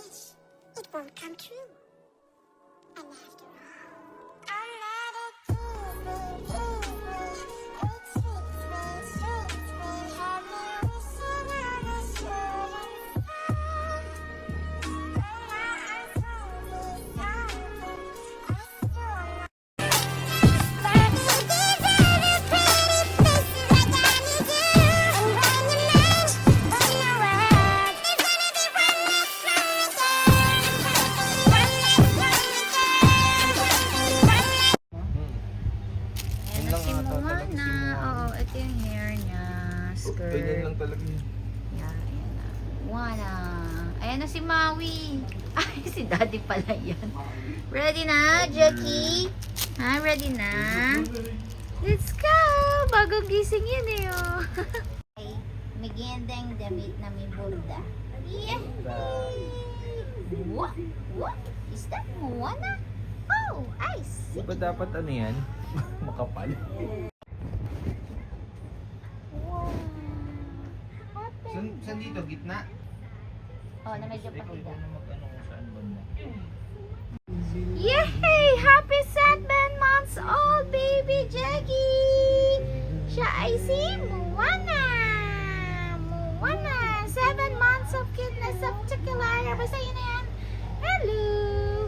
wish, it won't come true. And after all, I'm not a tease me, it treats me, treats me, have me wishing on a shooting star. But now I'm slowly something I still Ayan na si Moana. Oo, ito yung hair niya. Skirt. Ganyan lang talaga yun. Yan, ayan na. Moana. Ayan na si Maui. Ay, si Daddy pala yan. Ready na, Jackie? Ha, ready na? Let's go! Bagong gising yun eh, oh. Ay, may gendang damit na may bulda. Yay! What? What? Is that Moana? Oh, I see. Di ba dapat ano yan? Makapal. Wow. Saan dito? Gitna? Oh, na medyo Ikaw pakita. na mag-ano kung saan banda. Yay! Happy 7 months old baby Jackie! Siya ay si Moana! Moana! 7 months of cuteness of Chocolate. Basta yun na yan. Hello!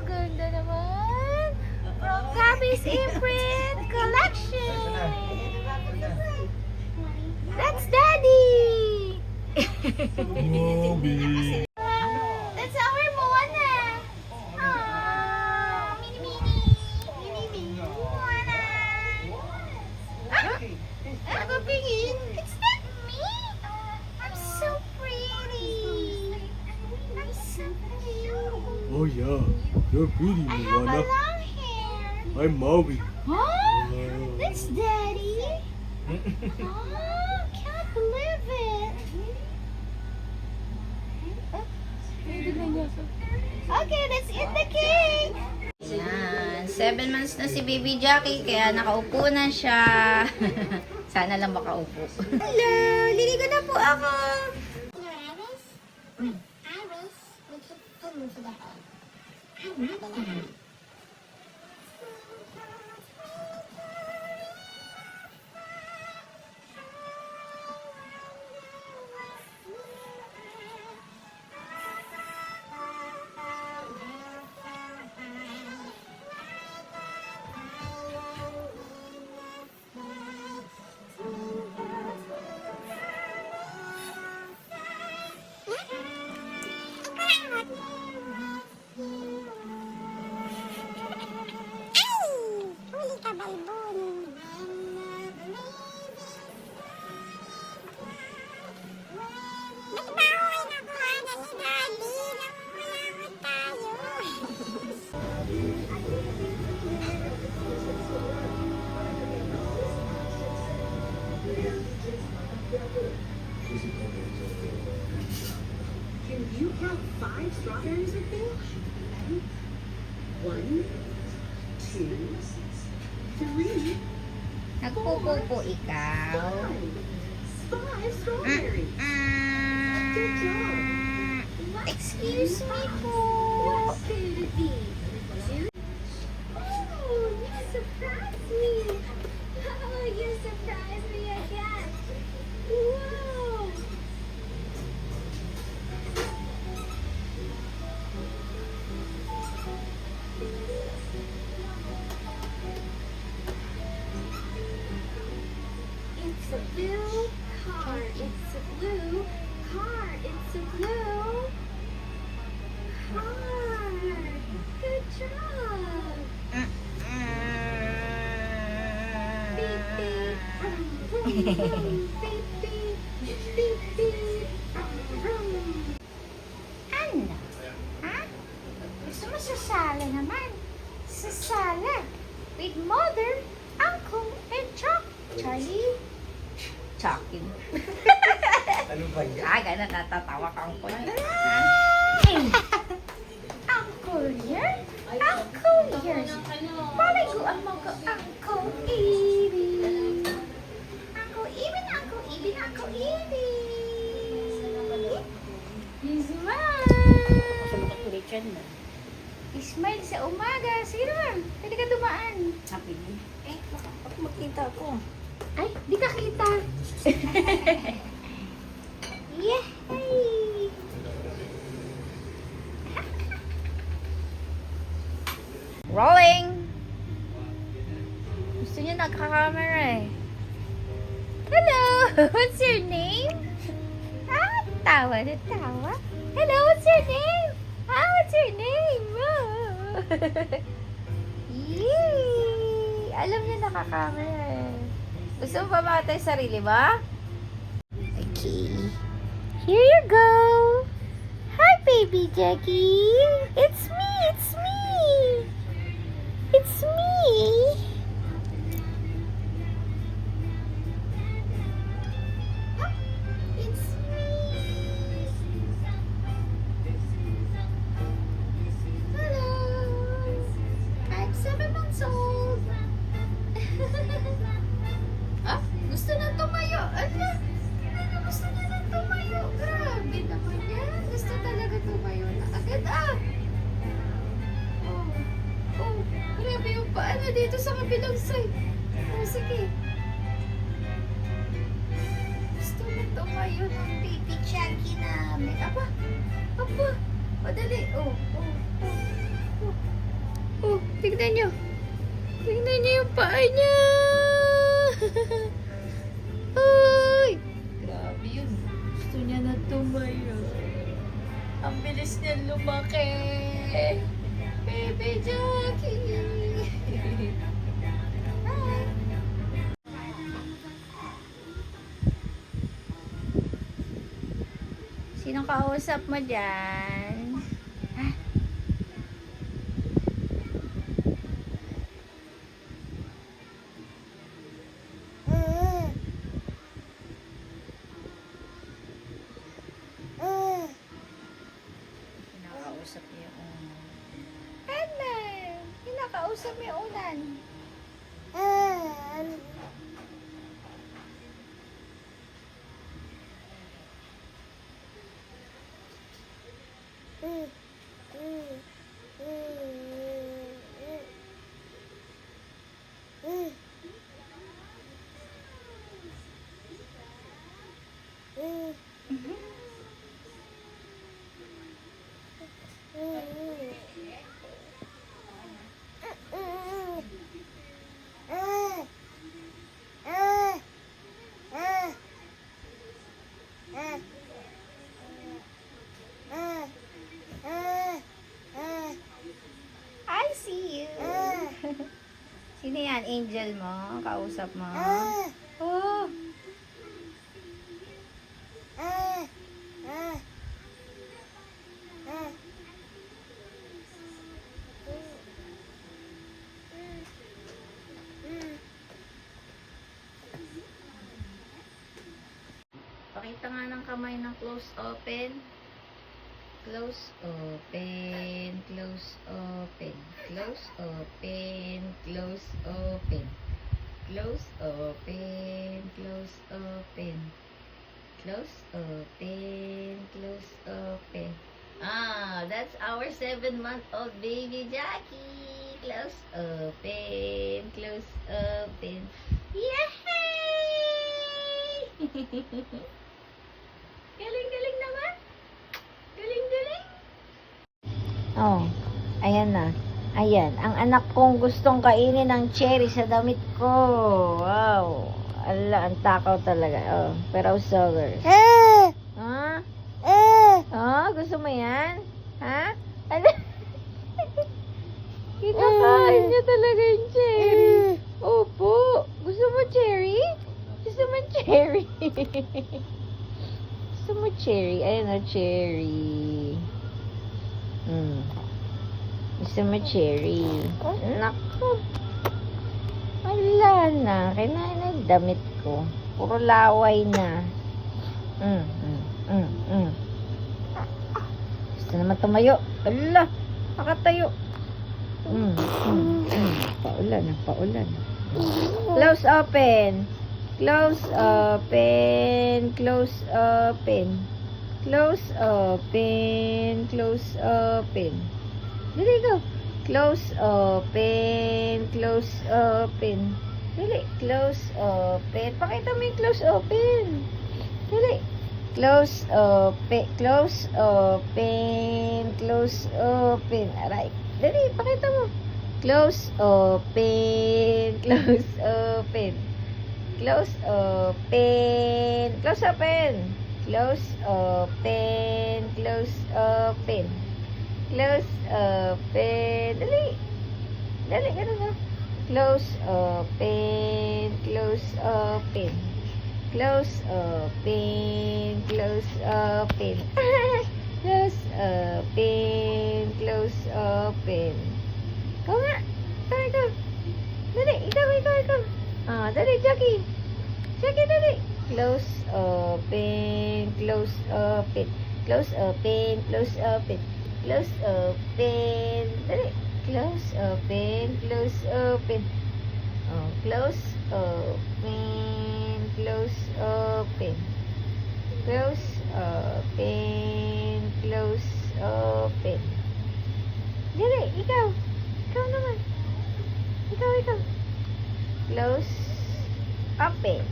Ganda naman! From Gabby's Imprint Collection! That's Daddy! That's our Moana! Aww, mini mini, mini mini Moana. Ako pingin. It's not me. I'm so pretty. I'm so cute. Oh yeah, you're pretty, I have a Moana. long hair. I'm Maui. Huh? That's Daddy. Oh, can't believe it. Okay, let's eat the cake. Yan, 7 months na si Baby Jackie, kaya nakaupo na siya. Sana lang makaupo. Hello, liligo na po ako. You know what I wish? I wish we could sing together. I'm not gonna. Huli ka, balbon. Ba't ba ako kinukuha na ni Daddy? Namumulawat tayo. Can you count 5 strawberries with me? 1, 2, 3, Nagpupupo ikaw. 5 strawberries. Good job. Excuse me po. What could it be? Oh, you surprised me. Oh, you surprised me again. Whoa. It's a blue car. It's a blue car. It's a blue car. Good job. Beep, beep. Vroom, vroom, vroom. Beep, beep. Beep, beep. Vroom, vroom. Ano? Ha? Gusto mo sasala naman? Sasala. With mother, uncle, and Chuck. Charlie? Chucking. Ano ba yan? Aga na natatawa kang ko. Uncle here? Uncle here. Paliguan mo ko, Uncle Ibig. Uncle Ibig, Uncle Ibig, Uncle Ibig. He's mine. Ganda. Smile sa umaga. Sige naman. Pwede ka dumaan. Happy din. Baka makita ko. Ay, di ka kita. Yay! Rolling! Gusto niya nagka-camera eh. Hello! What's your name? Ah, tawa na tawa. Hello, what's your name? Ah, what's your name? Oh. Yay! Alam niya naka-camera eh. Gusto mo pa makatay sarili ba? Okay. Here you go. Hi, baby Jackie. It's me, it's me. It's me. It's me. Hello. I'm 7 months old. Ah, gusto na tumayo. Ano? Gusto niya na tumayo. Grabe naman yan. Gusto talaga tumayo na agad. Ah! Oh. Oh. Grabe yung paano dito sa kabilang side. Oh, sige. Gusto na tumayo ng baby Jackie namin. Aba! Aba! Madali. Oh. Oh. Oh. Oh. Oh. Tignan nyo. Tignan nyo yung paa niya. Ay! Grabe yun. Gusto niya na tumayo. Ang bilis niya lumaki. Baby Jackie. Hi. Sinong kausap mo dyan? Ha? Kinakausap niya yung unan. Hello! Kinakausap niya yung unan. I see you. Sino yan? Angel mo? Kausap mo? Oh. Pakita nga ng kamay ng close open. Close open, close open, close open, close open, close open, close open, close open, close open. Ah, that's our 7-month-old baby Jackie. Close open, close open. Yay! Galing-galing naman. Galing-galing. Oh, ayan na. Ayan, ang anak kong gustong kainin ng cherry sa damit ko. Wow. Ala, ang takaw talaga. Oh, pero sugar. Ha? Oh, gusto mo yan? Ha? Ano? Kinakain niya talaga yung cherry. Opo. Gusto mo cherry? Gusto mo cherry? Gusto mo cherry? Ayan na, cherry. Gusto mo cherry? Naku. Wala na. Kinain na yung damit ko. Puro laway na. Gusto naman tumayo. Ala, nakatayo. Paulan. Close open. Close open. Close open. Close open. close, open. Dali, go. Close, open, close, open. Dali, close, open. Pakita mo yung close, open. Dali. Close, open, close, open, close, open. Alright. Dali, pakita mo. Close, open, close, open. Close, open, close, open. Close, open, close, open. Close, open. Dali. Dali, ganun na. Close, open, close, open. Close, open, close, open. Close, open, close, open. Ikaw nga. Ikaw. Dali, ikaw. Dali, Jackie. Jackie, dali. Close, open, close, open. Close, open, close, open. Close, open. Dali. Close, open, close, open. Close, open, close, open. Close, open, close, open. Dali, ikaw. Ikaw naman. Ikaw. Close, open.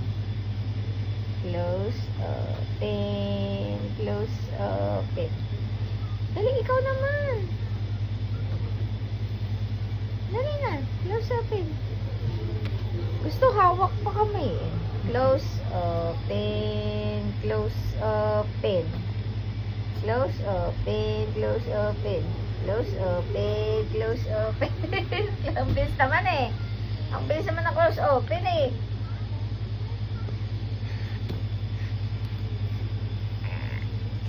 Close, open, close, open. Dali, ikaw naman. Dali na. Close, open. Gusto hawak pa kami eh. Close, open, close, open. Close, open, close, open. Close, open, close, open. Ang bilis naman eh. Ang bilis naman ng close, open eh.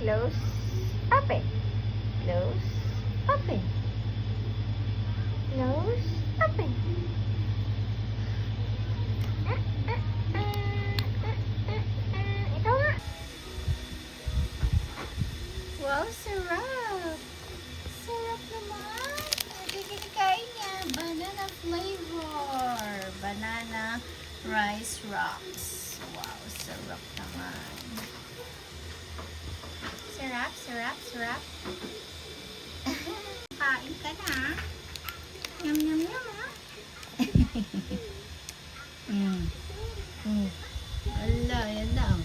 Close, open. Close, open. Close, open. Ikaw nga. Wow, sarap. Sarap naman. Nagkikikain niya. Banana flavor. Banana rice rocks. Wow, sarap naman. Sarap. Kain ka na. Yum, ha? Ala, yan lang.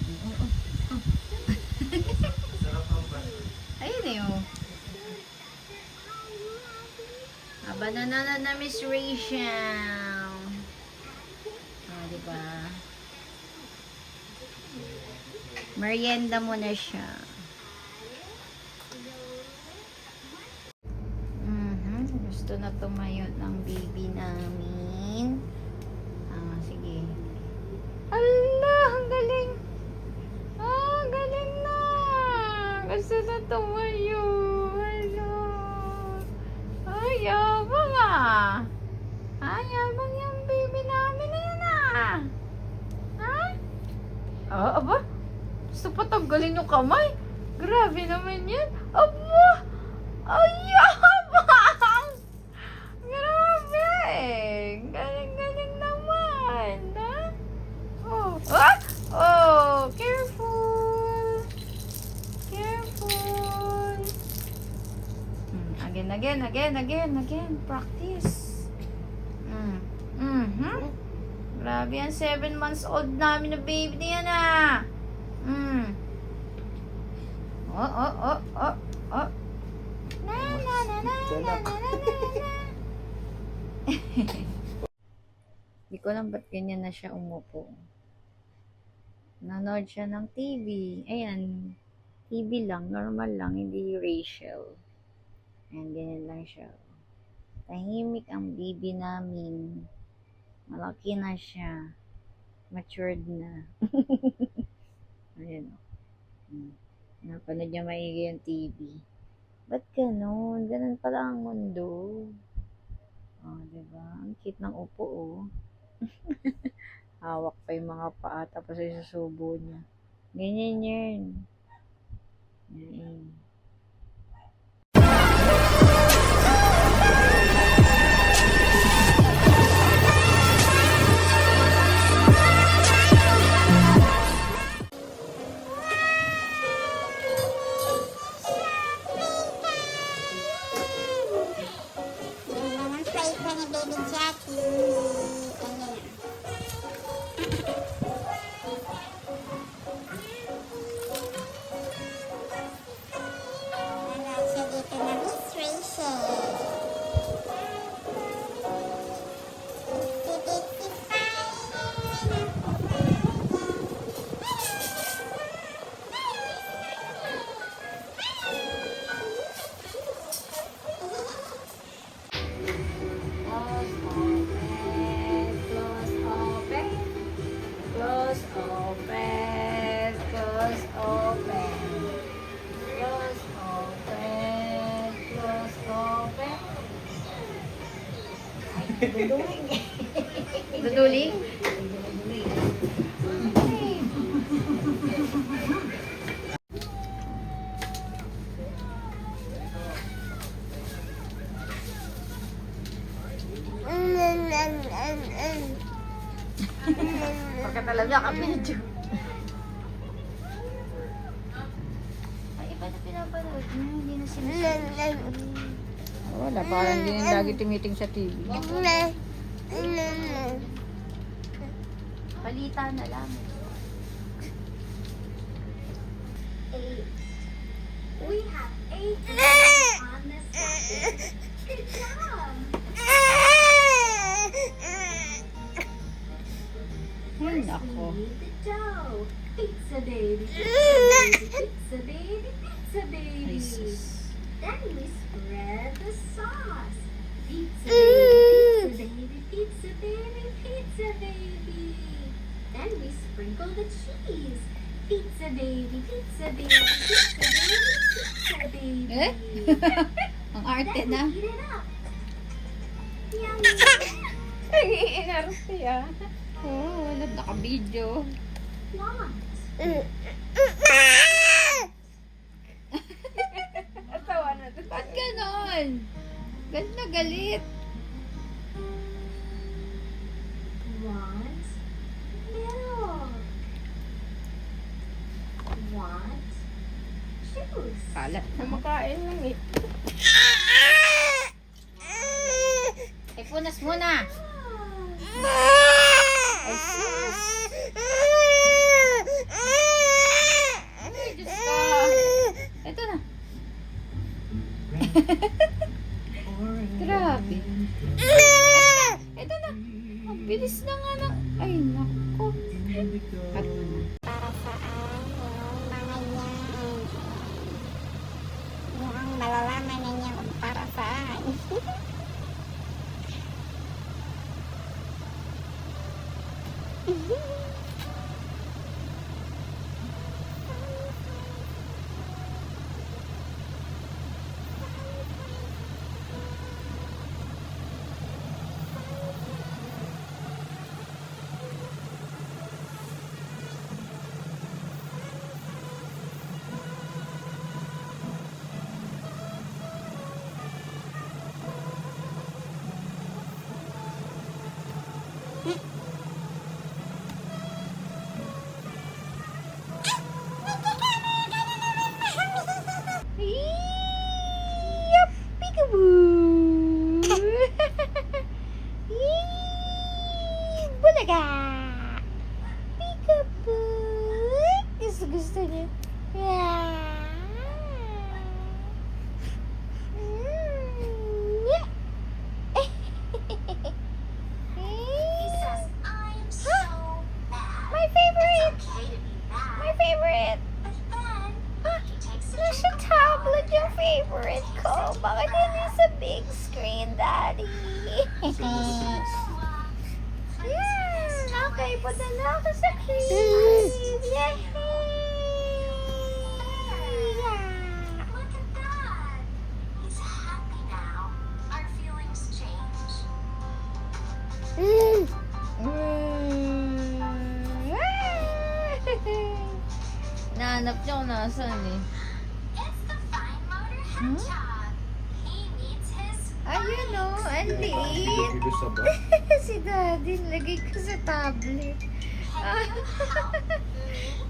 Ayun eh, oh. Banana na Miss Rachel. Diba? Merienda mo na siya. Gusto na tumayo ng baby namin. Sige. Allah, ang galing. Galing na. Gusto na tumayo. Hello. Yabang ah. Yabang yung baby namin na yun ah. Aba. Gusto pa tanggalin yung kamay. Grabe naman yan. Aba. Yabang. Grabe. Galing naman. Careful. Again. Practice. Grabe yan. 7 months old namin na baby niya na. Hindi ko alam ba't ganyan na siya umupo. Nanood siya ng TV. Ayan. TV lang. Normal lang. Hindi Rachel. Ayan, ganyan lang siya. Tahimik ang baby namin. Malaki na siya. Matured na. Ayan. Napanood niya maigi yung TV. Ba't ganun? Ganun pala ang mundo. Diba? Ang cute ng upo, oh. Hawak pa yung mga paa, tapos ay susubo niya. Ganyan yan. Yan. cute ba ni Baby Jackie? Ganyan. Wala siya dito na Miss Rachel. Si Bitsy Close, open. Close, open. Close, open. Close, open. Duduling? Pagka talaga ka-video. Ay, iba na pinapanood niya. Hindi na sinasabi. Wala, parang hindi na lagi tumiting sa TV. Balita na lang. We have 8 people on this topic. Good job. Ay, nako. Knead the dough. Pizza baby, pizza baby, pizza baby, Ay, pizza baby. sus. Then we spread the sauce. Pizza baby, pizza baby, pizza baby. Then we sprinkle the cheese. Pizza baby, pizza baby, pizza baby, pizza baby. Eh? Ang arte Then na. we eat it up. Yum. Nag-iinar siya. Oo, wala naka-video. Want. Tawa na to. Ba't ganon? Galit na galit. Want milk. Want juice. Kalat na makain lang eh. Ay, punas muna. Ay, sus. Ay, Diyos ko. Ito na. Grabe. Ito na. Ang bilis na nga na. Ay, nako. Cut mo na. para saan yung mga yan. Yung ang malalaman ninyo kung para saan. Yup, peekaboo. Yee, bulaga. Peekaboo. Gusto niya. Yeah. Yeah. He says, I'm so mad. My favorite. Okay to be mad, My favorite. but then he takes it Nasa tablet yung favorite ko. Bakit hindi sa big screen, Daddy? Okay, punta na ako sa crib. Yay! Look at that. He's happy now. Our feelings change. Nahanap niya kung nasaan eh. It's the fine motor hedgehog. He needs his Ayun o, ang liit. Si Daddy, lagay ko sa tablet. Ah,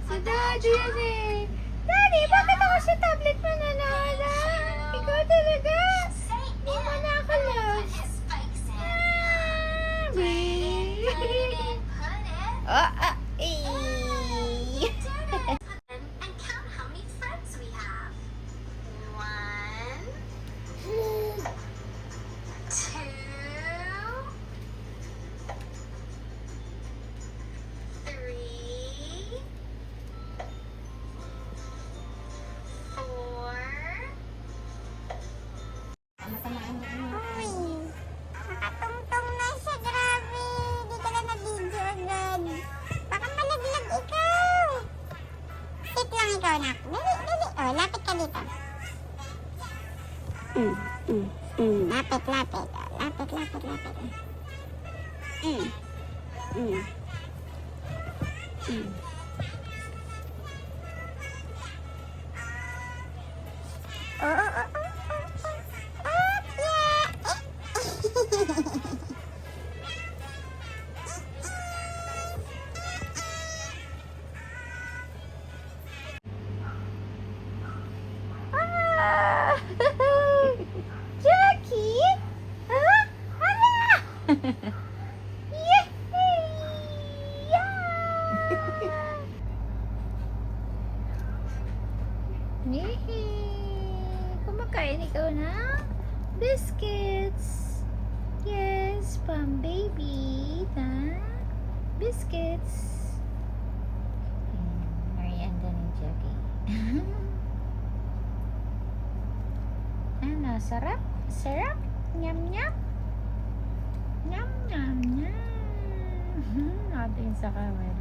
si Daddy yan eh. Daddy, bakit ako sa tablet mo nanonood? Ikaw talaga. say Hindi mo in na ako and love. put his spikes in. Lapit, lapit. Lapit, lapit, lapit. Ah! Jackie? Huh? Hala! Yay! Yay! Kumakain ikaw na? Biscuits! Yes, pang baby na biscuits. Merienda ni Jackie. Ano, sarap? Sarap? Nyam nyam? Nyam nyam nyam. Natin sa camera.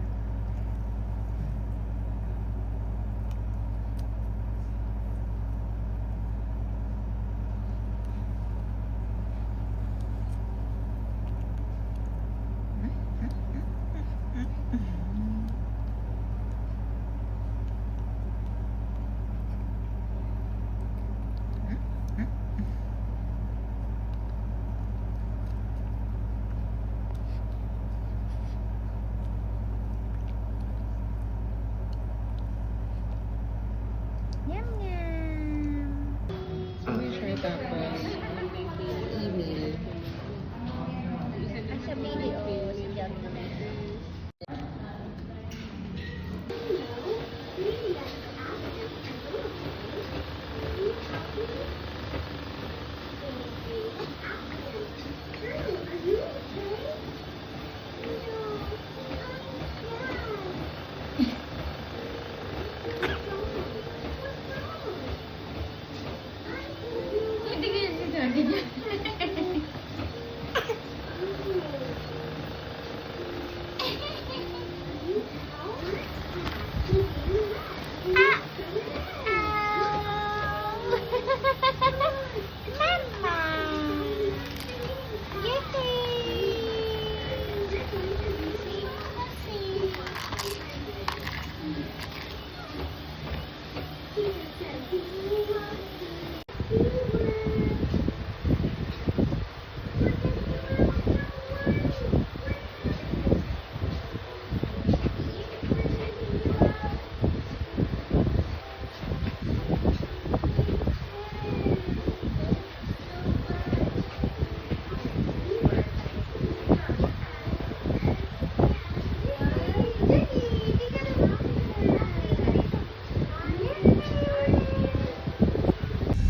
Nyam nyam. Sa video, si Jackie. Hindi ka yung Jackie niya.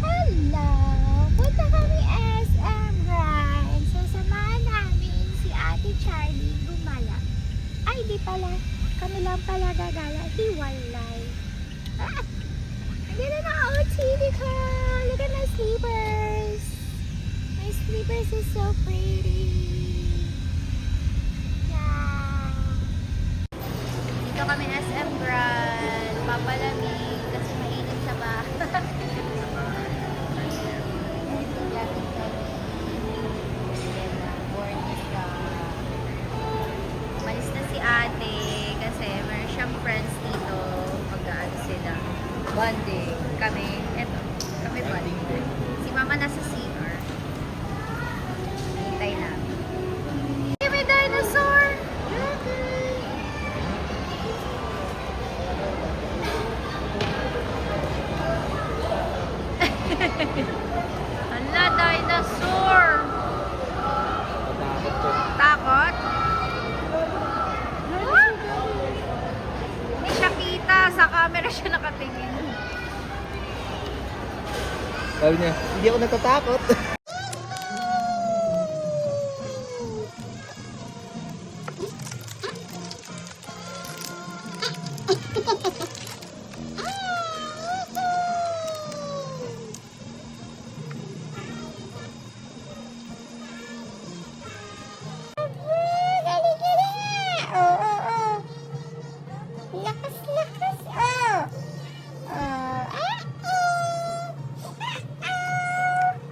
Hello! Punta kami SM Grand. Sasamahan namin si Ate Charlie gumala. Ay, di pala. Kami lang pala gagala. Hiwalay. Ah! Ang ganda ng OOTD ko! Look at my sleepers! My sleepers is so pretty. Yeah! Dito kami SM Grand. Papalamig kasi mainit sa bahay. Malis na si ate kasi meron siyang friends dito. Mag-aano sila. Bonding. Kami, eto. Kami bonding. Si mama nasa CR. Hintay namin. Hey, may dinosaur! Hala, dinosaur! Takot? Huh? Hindi siya kita. Sa camera siya nakatingin. Sabi niya, hindi ako natatakot. Lakas, lakas. Oh. Oh. Ah, oh. Ah, oh.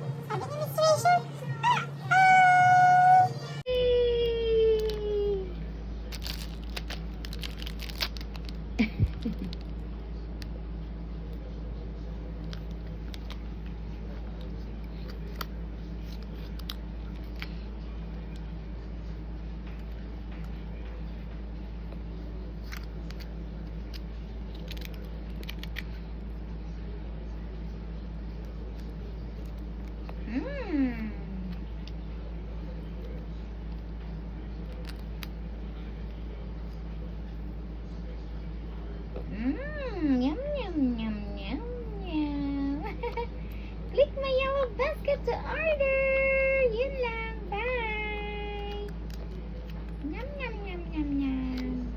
Click my yellow basket to order. Yun lang. Bye. Nyam, nyam, nyam, nyam, nyam.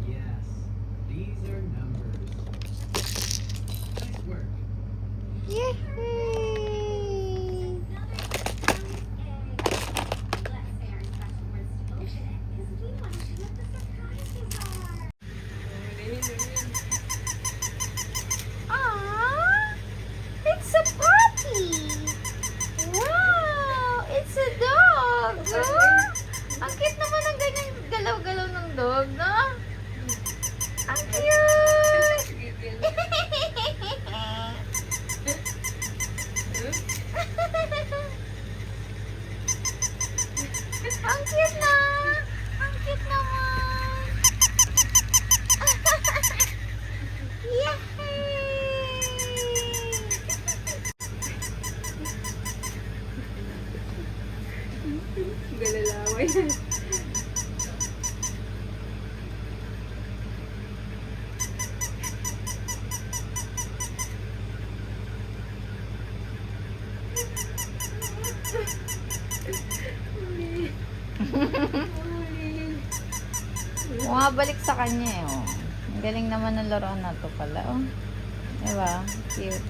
Yes, these are numbers. Nice work. Yay! Another brownie egg. Let's say our customers to open it because we want to see what the surprises are. Aww! It's a puppy! Wow! It's a dog! Oh! Ang cute naman ang ganyan galaw-galaw ng dog, no? Ang cute! Ang cute na! Ang cute naman! Galalaway. Bumabalik sa kanya eh, oh. Ang galing naman ng laruan na to pala, oh. Diba? Cute.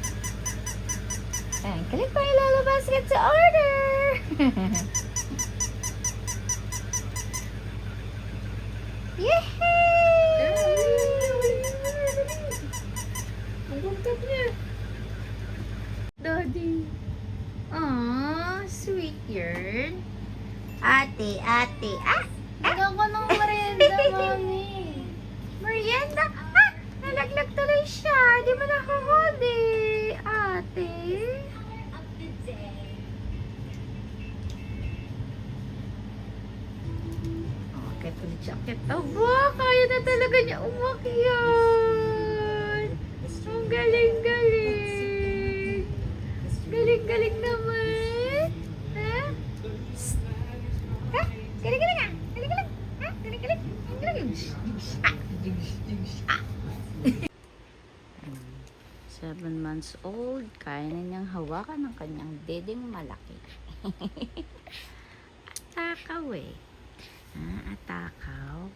Ayan, click pa yung Lolo Basket to order! Yehey! Ang bugtog niya. Daddy. Aww, sweet yarn. Ate. Ah! Hanggang ko ng merienda, mami. Merienda? Ah! Nalaglag tuloy siya. Di mo nakahold eh. Ate. Color of the day. Umakyat ulit siya. Aba, kaya na talaga niya umakyat. Ang galing-galing. Galing-galing naman. Ha? Psst. Ha? Galing-galing ah. Galing-galing. Ha? Galing-galing. Galing-galing. Ah. 7 months old, kaya na niyang hawakan ng kanyang dedeng malaki. Atakaw eh. Atakaw.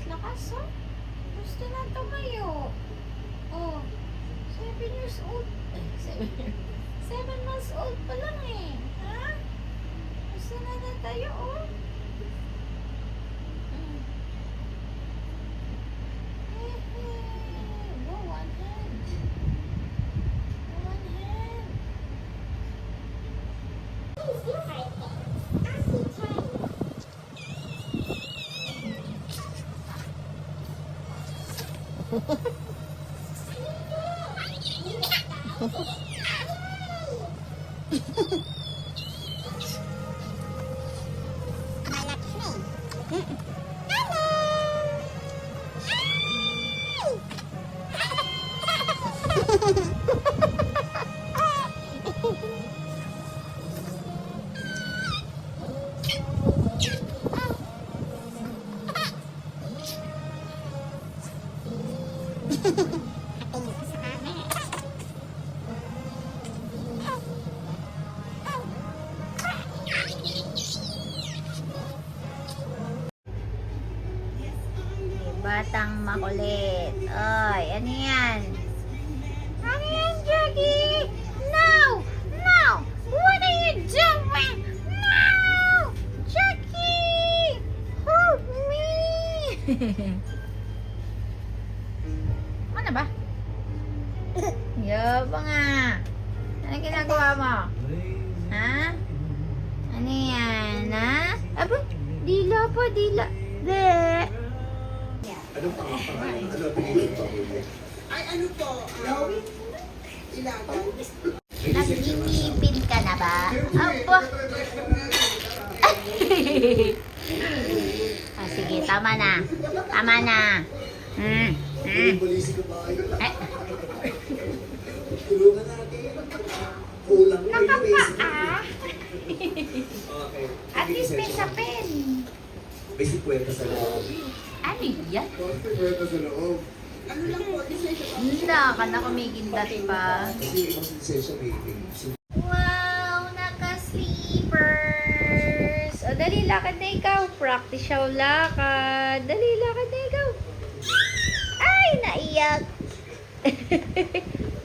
Lakas, oh. Gusto na tumayo. Oh, 7 years old. 7 months old pa lang eh. Ha? Gusto na tayo, oh. Wow, one hand. One hand. Please do right there. I'll see Teddy. Batang makulit. Oy, ano yan? Ano yan, Jackie? No! No! What are you doing? No! Jackie! Ano ba? Yaba nga. Ano ginagawa mo? Ha? Ano yan, ha? Aba, dila pa, dila. De. Nagingipin ka na ba? Aba. Ah, sige, tama na. Tama na. Eh. Nakapaa. At least may sapin. May 50 sa loob. Ano yan? Kwenta sa loob. Naka na kumikindat pa. Kasi yung ibang lisensya may Wow, naka-sleepers. O, dali, lakad na ikaw. Practice siya lakad. Dali, lakad na ikaw. Ay, naiyak.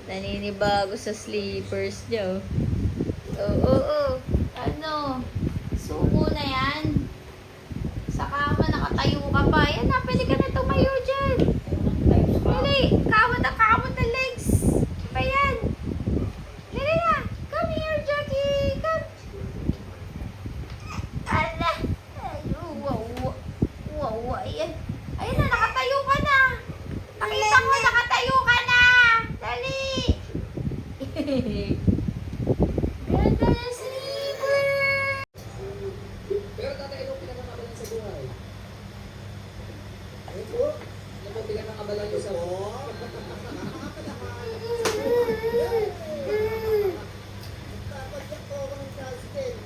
Naninibago sa sleepers niya. Oo. Ano? Suko na yan. Sa kama, nakatayo ka pa. Yan na, pwede ka na tumayo dyan. Dali, kawat na legs. Pa yan. Dali na. Come here, Jackie. Come. Ala. Ay, wow. Ayan. Ayan na, nakatayo ka na. Pakita mo, nakatayo ka na. Dali. Ganda na sleeper. Pero tatay, anong pinakakabalan sa buhay? Ano po? Ano po pinakakabalan niyo sa buhay?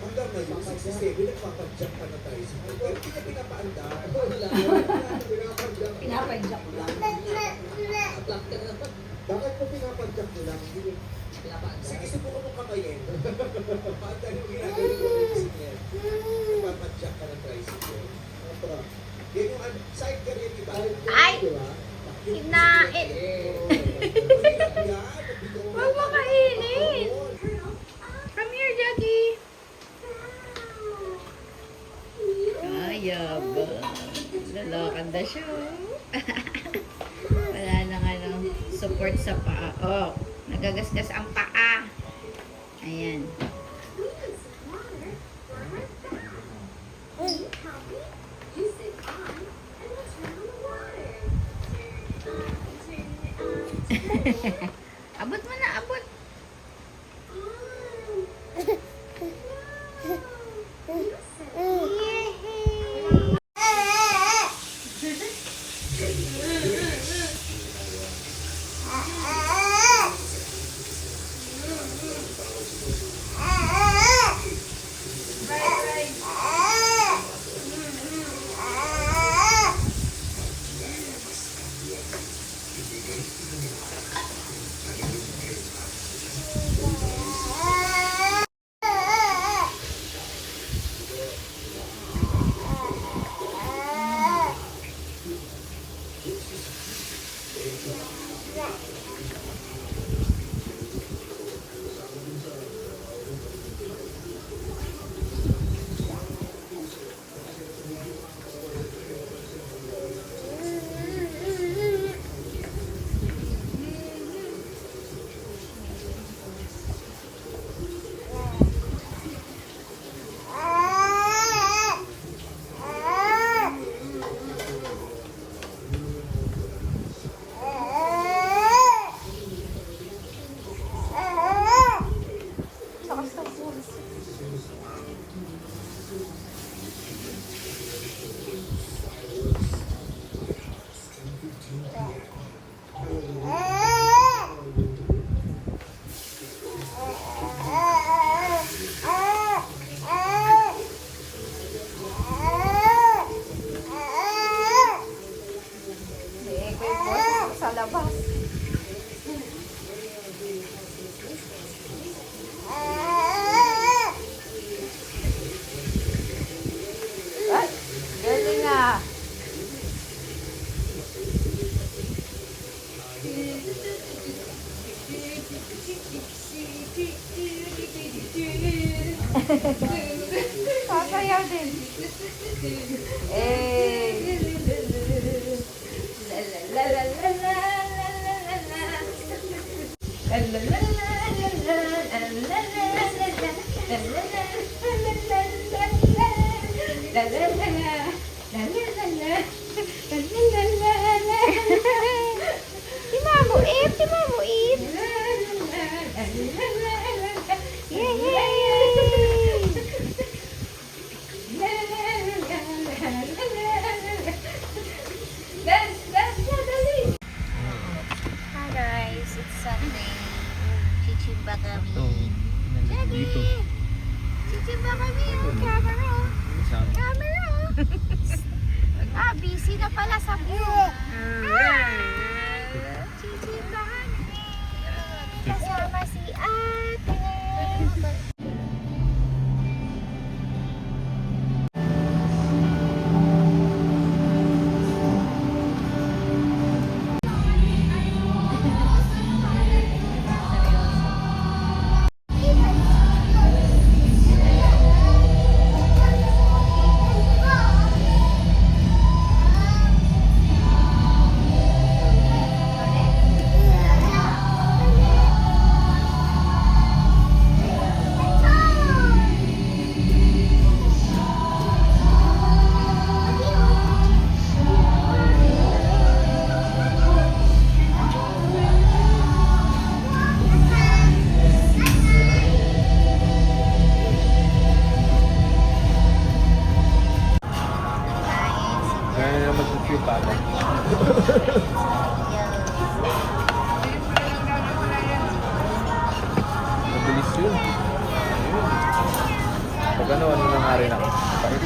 Hanggang ngayon, 67, nagpapadyak pa na tayo. Pero hindi na pinapaanda. Ano lang? Pinapadyak lang. Aplak ka na. Bakit po pinapadyak mo lang? Sige, subukan mo kamayin. Paanda yung ginagaling mo ng tricycle. Nagpapadyak ka ng tricycle. Yan yung side career, diba? Ay! Kinain. Huwag makainin. Come here, Jackie. Ayaba. Lalakan na siya. Wala nang support sa paa. Oh, nagagasgas ang paa. Ayan. You sit on and we'll turn on the water. Turn it on. Abot mo na, abot. Sasayaw din. Eh. Timamuit, timamuit. Hi guys, it's Sunday. Chichimba kami. Jackie! Chichimba kami yung camera. Camera! Busy na pala sa view. Chichimba kami. Kasama si ate. Kaya na naman sa cute ako. Mabilis yun. Ayun. Pag ano na nga rin ako. Pahit.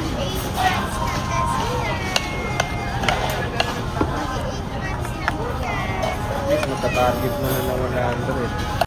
At least matatarget mo na ng 100.